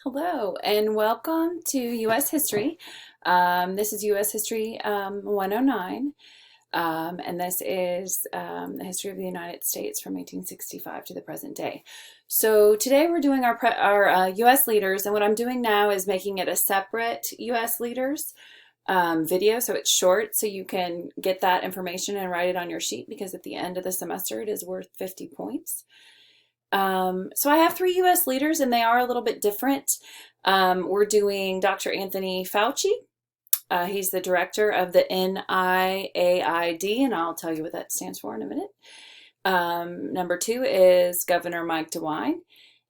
Hello and welcome to U.S. History. This is U.S. History 109, and this is the history of the United States from 1865 to the present day. So today we're doing our U.S. leaders, and what I'm doing now is making it a separate U.S. leaders video, so it's short, so you can get that information and write it on your sheet because at the end of the semester it is worth 50 points. So I have three U.S. leaders, and they are a little bit different. We're doing Dr. Anthony Fauci. He's the director of the NIAID, and I'll tell you what that stands for in a minute. Number two is Governor Mike DeWine.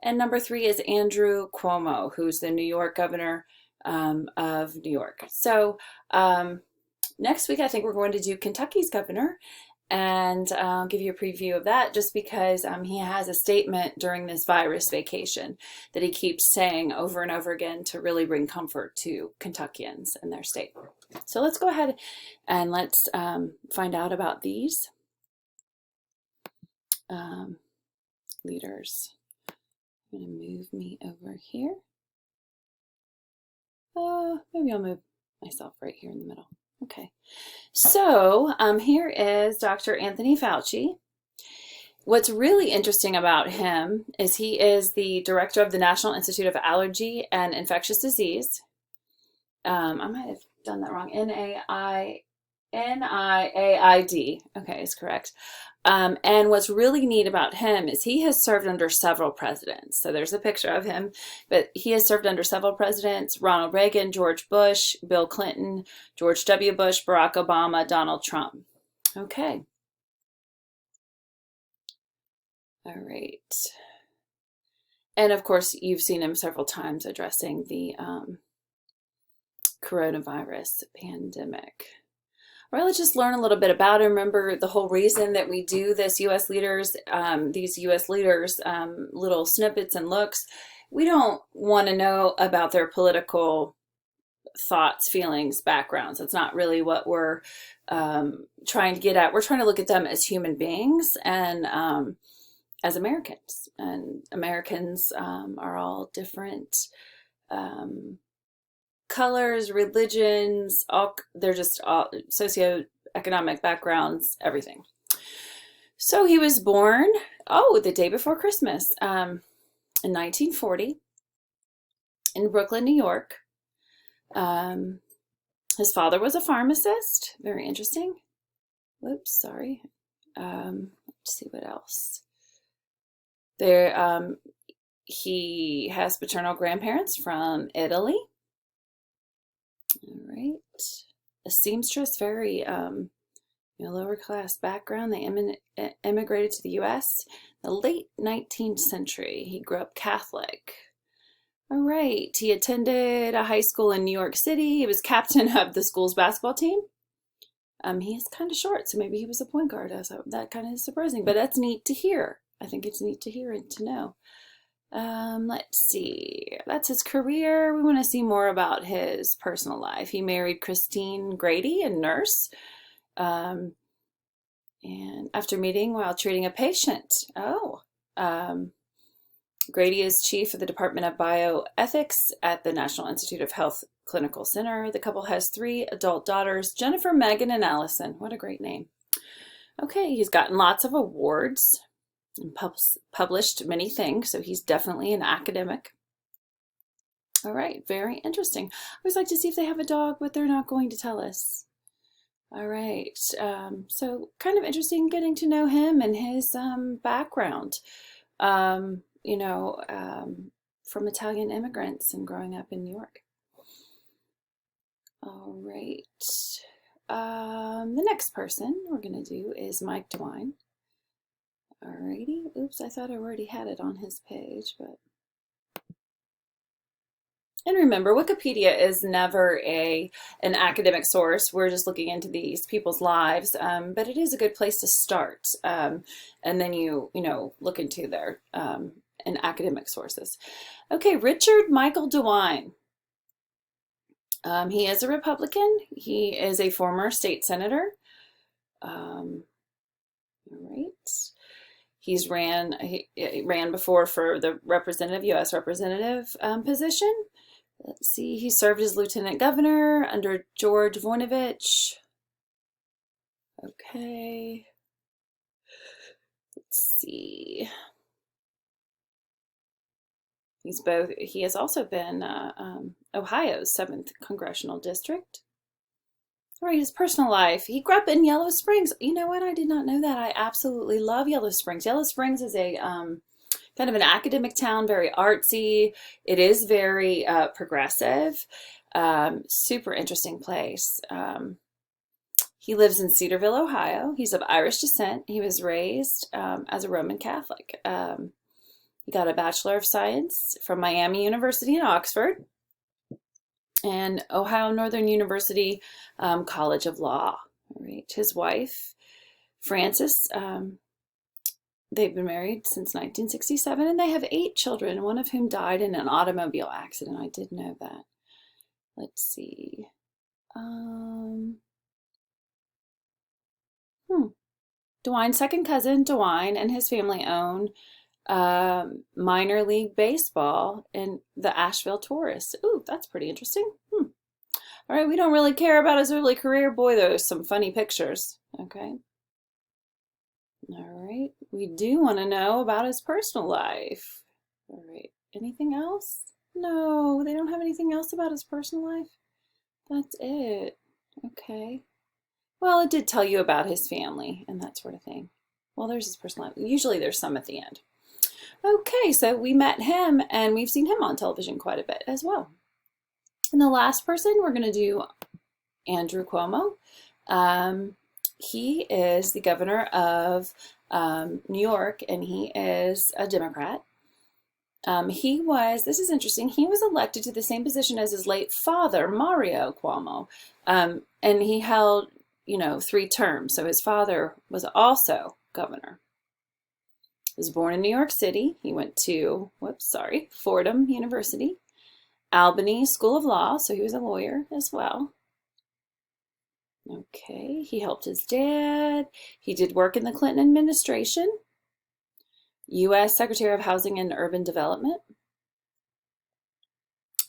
And number three is Andrew Cuomo, who's the New York governor of New York. So next week, I think we're going to do Kentucky's governor. And I'll give you a preview of that just because he has a statement during this virus vacation that he keeps saying over and over again to really bring comfort to Kentuckians and their state. So let's go ahead and let's find out about these leaders. I'm going to move me over here. Maybe I'll move myself right here in the middle. Okay, so here is Dr. Anthony Fauci. What's really interesting about him is he is the director of the National Institute of Allergy and Infectious Disease. I might have done that wrong. NIAID. Okay, is correct. And what's really neat about him is he has served under several presidents. So there's a picture of him, but he has served under several presidents: Ronald Reagan, George Bush, Bill Clinton, George W. Bush, Barack Obama, Donald Trump. Okay. All right. And of course, you've seen him several times addressing the coronavirus pandemic. All right, let's just learn a little bit about him. Remember, the whole reason that we do this U.S. leaders, little snippets and looks, we don't want to know about their political thoughts, feelings, backgrounds. That's not really what we're trying to get at. We're trying to look at them as human beings and as Americans. And Americans are all different colors, religions, they're just all socioeconomic backgrounds, everything. So he was born, the day before Christmas, in 1940 in Brooklyn, New York. His father was a pharmacist. Very interesting. Whoops, sorry. Let's see what else. He has paternal grandparents from Italy. All right. A seamstress, very lower class background. They immigrated to the U.S. in the late 19th century. He grew up Catholic. All right. He attended a high school in New York City. He was captain of the school's basketball team. He is kind of short, so maybe he was a point guard. So that kind of is surprising, but that's neat to hear. I think it's neat to hear and to know. Let's see. That's his career. We want to see more about his personal life. He married Christine Grady, a nurse, and after meeting while treating a patient. Grady is chief of the Department of Bioethics at the National Institute of Health Clinical Center. The couple has three adult daughters, Jennifer, Megan, and Allison. What a great name. Okay, he's gotten lots of awards and published many things, so he's definitely an academic. All right, very interesting. I always like to see if they have a dog, but they're not going to tell us. All right, so kind of interesting getting to know him and his background, from Italian immigrants and growing up in New York. All right, the next person we're going to do is Mike DeWine. Alrighty, oops, I thought I already had it on his page, but. And remember, Wikipedia is never an academic source. We're just looking into these people's lives, but it is a good place to start. And then you look into their and academic sources. Okay, Richard Michael DeWine. He is a Republican. He is a former state senator. All right. He ran before for the U.S. representative position. Let's see, he served as lieutenant governor under George Voinovich. Okay. Let's see. He has also been Ohio's 7th congressional district. All right, his personal life. He grew up in Yellow Springs. You know what? I did not know that. I absolutely love Yellow Springs. Yellow Springs is a kind of an academic town, very artsy. It is very progressive. Super interesting place. He lives in Cedarville, Ohio. He's of Irish descent. He was raised as a Roman Catholic. He got a Bachelor of Science from Miami University in Oxford and Ohio Northern University College of Law. All right. His wife, Frances, they've been married since 1967, and they have 8 children, one of whom died in an automobile accident. I did know that. Let's see. Dewine's second cousin, Dewine, and his family own minor league baseball in the Asheville Taurus. Ooh, that's pretty interesting. All right, we don't really care about his early career. Boy, there's some funny pictures. Okay. All right, we do want to know about his personal life. All right, anything else? No, they don't have anything else about his personal life. That's it. Okay. Well, it did tell you about his family and that sort of thing. Well, there's his personal life. Usually there's some at the end. Okay, so we met him and we've seen him on television quite a bit as well. And the last person, we're going to do Andrew Cuomo. He is the governor of New York, and he is a Democrat. This is interesting, he was elected to the same position as his late father, Mario Cuomo. And he held, 3 terms. So his father was also governor. He was born in New York City. He went to, Fordham University, Albany School of Law, so he was a lawyer as well. Okay, he helped his dad. He did work in the Clinton administration, U.S. Secretary of Housing and Urban Development.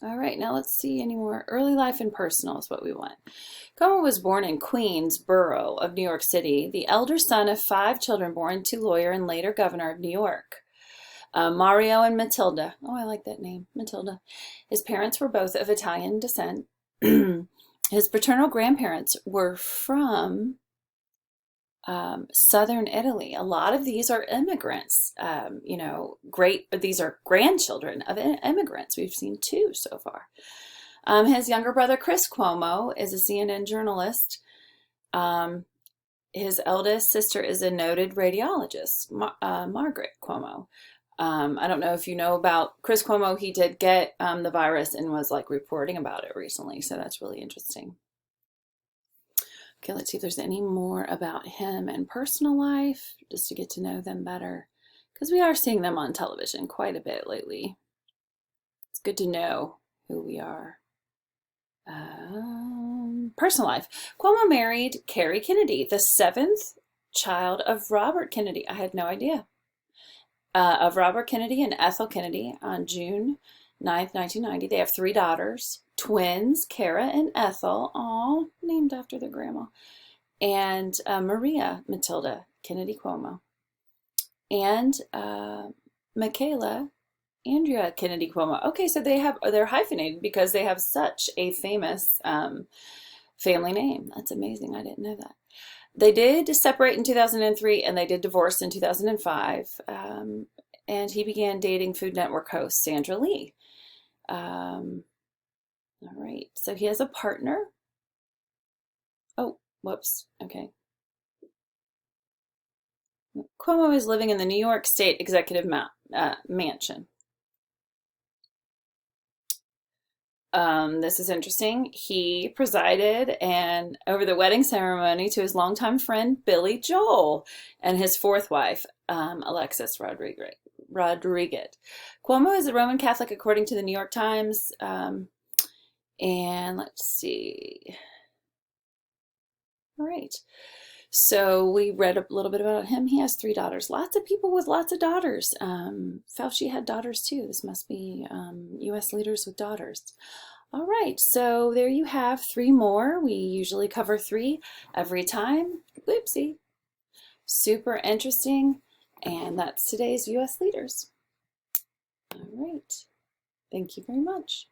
All right, now let's see any more. Early life and personal is what we want. Cuomo was born in Queens Borough of New York City, the elder son of 5 children born to lawyer and later governor of New York. Mario and Matilda. Oh, I like that name, Matilda. His parents were both of Italian descent. His paternal grandparents were from southern Italy. A lot of these are immigrants, but these are grandchildren of immigrants. We've seen 2 so far. His younger brother, Chris Cuomo, is a CNN journalist. His eldest sister is a noted radiologist, Margaret Cuomo. I don't know if you know about Chris Cuomo. He did get the virus and was reporting about it recently. So that's really interesting. Okay, let's see if there's any more about him and personal life, just to get to know them better, because we are seeing them on television quite a bit lately. It's good to know who we are. Personal life. Cuomo married Carrie Kennedy, the 7th child of Robert Kennedy. I had no idea. Of Robert Kennedy and Ethel Kennedy on June 9th, 1990. They have 3 daughters, twins, Kara and Ethel, all named after their grandma, and Maria Matilda Kennedy Cuomo, and Michaela Andrea Kennedy Cuomo. Okay, so they're hyphenated because they have such a famous family name. That's amazing. I didn't know that. They did separate in 2003 and they did divorce in 2005. And he began dating Food Network host Sandra Lee. All right, so he has a partner. Oh, whoops. Okay. Cuomo is living in the New York State Executive Mansion. This is interesting. He presided over the wedding ceremony to his longtime friend Billy Joel and his 4th wife, Alexis Rodriguez. Cuomo is a Roman Catholic according to the New York Times. And let's see. All right. So we read a little bit about him. He has 3 daughters. Lots of people with lots of daughters. Fauci had daughters too. This must be U.S. leaders with daughters. All right, so there you have 3 more. We usually cover 3 every time. Whoopsie. Super interesting. And that's today's U.S. leaders. All right. Thank you very much.